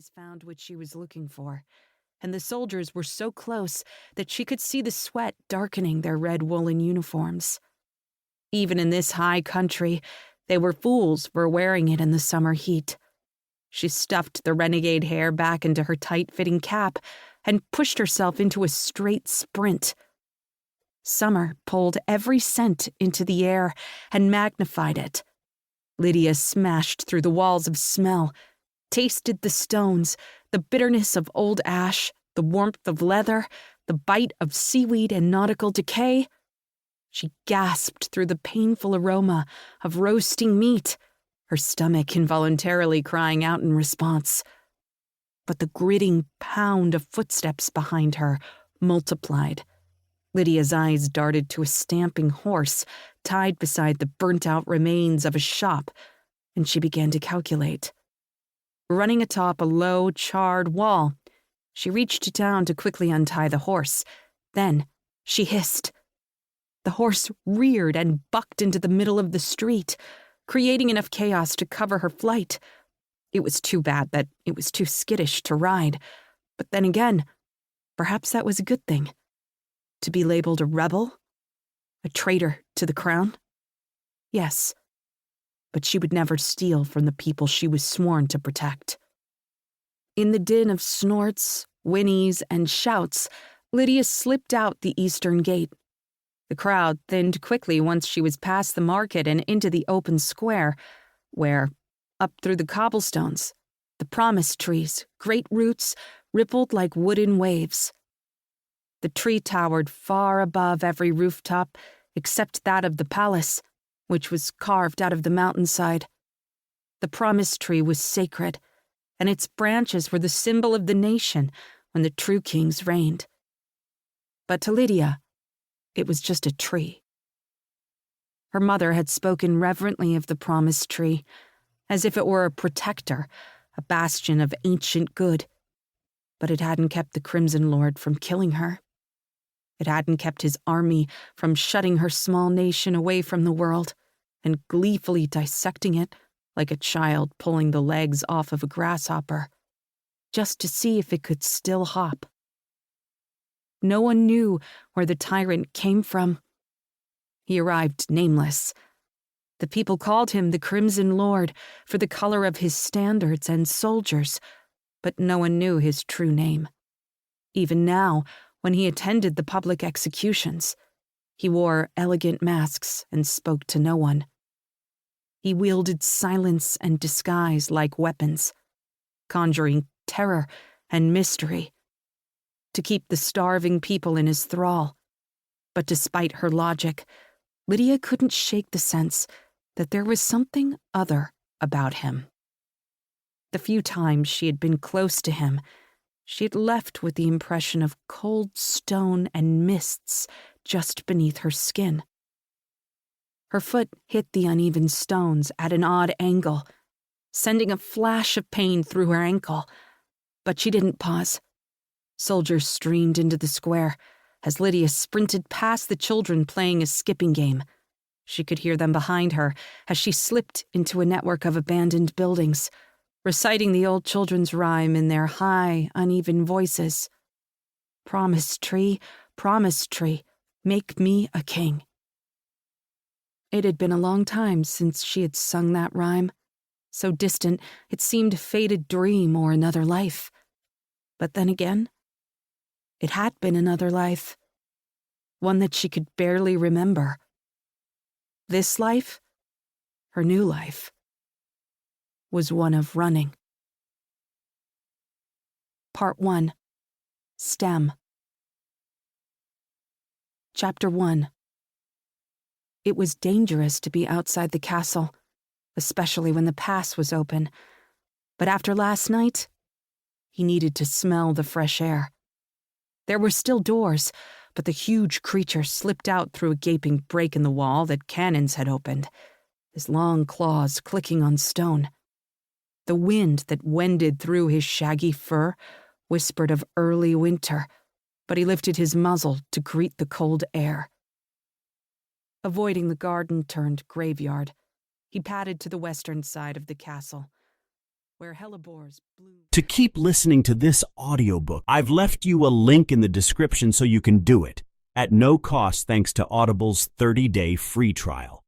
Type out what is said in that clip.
eyes found what she was looking for, and the soldiers were so close that she could see the sweat darkening their red woolen uniforms. Even in this high country, they were fools for wearing it in the summer heat. She stuffed the renegade hair back into her tight-fitting cap and pushed herself into a straight sprint. Summer pulled every scent into the air and magnified it. Lydia smashed through the walls of smell, tasted the stones, the bitterness of old ash, the warmth of leather, the bite of seaweed and nautical decay. She gasped through the painful aroma of roasting meat, her stomach involuntarily crying out in response. But the gritting pound of footsteps behind her multiplied. Lydia's eyes darted to a stamping horse tied beside the burnt-out remains of a shop, and she began to calculate. Running atop a low, charred wall, she reached down to quickly untie the horse. Then she hissed. The horse reared and bucked into the middle of the street, creating enough chaos to cover her flight. It was too bad that it was too skittish to ride, but then again, perhaps that was a good thing. To be labeled a rebel? A traitor to the crown? Yes, but she would never steal from the people she was sworn to protect. In the din of snorts, whinnies, and shouts, Lydia slipped out the eastern gate. The crowd thinned quickly once she was past the market and into the open square, where, up through the cobblestones, the promise trees, great roots, rippled like wooden waves. The tree towered far above every rooftop except that of the palace, which was carved out of the mountainside. The promise tree was sacred, and its branches were the symbol of the nation when the true kings reigned. But to Lydia, it was just a tree. Her mother had spoken reverently of the promise tree, as if it were a protector, a bastion of ancient good. But it hadn't kept the Crimson Lord from killing her. It hadn't kept his army from shutting her small nation away from the world and gleefully dissecting it like a child pulling the legs off of a grasshopper, just to see if it could still hop. No one knew where the tyrant came from. He arrived nameless. The people called him the Crimson Lord for the color of his standards and soldiers, but no one knew his true name. Even now, when he attended the public executions, he wore elegant masks and spoke to no one. He wielded silence and disguise like weapons, conjuring terror and mystery to keep the starving people in his thrall. But despite her logic, Lydia couldn't shake the sense that there was something other about him. The few times she had been close to him, she had left with the impression of cold stone and mists just beneath her skin. Her foot hit the uneven stones at an odd angle, sending a flash of pain through her ankle, but she didn't pause. Soldiers streamed into the square as Lydia sprinted past the children playing a skipping game. She could hear them behind her as she slipped into a network of abandoned buildings, reciting the old children's rhyme in their high, uneven voices. Promise tree, make me a king. It had been a long time since she had sung that rhyme, so distant it seemed a faded dream or another life. But then again, it had been another life, one that she could barely remember. This life, her new life, was one of running. Part 1. STEM. Chapter 1. It was dangerous to be outside the castle, especially when the pass was open. But after last night, he needed to smell the fresh air. There were still doors, but the huge creature slipped out through a gaping break in the wall that cannons had opened, his long claws clicking on stone. The wind that wended through his shaggy fur whispered of early winter, but he lifted his muzzle to greet the cold air. Avoiding the garden-turned graveyard, he padded to the western side of the castle. where hellebores blew. To keep listening to this audiobook, I've left you a link in the description so you can do it, at no cost thanks to Audible's 30-day free trial.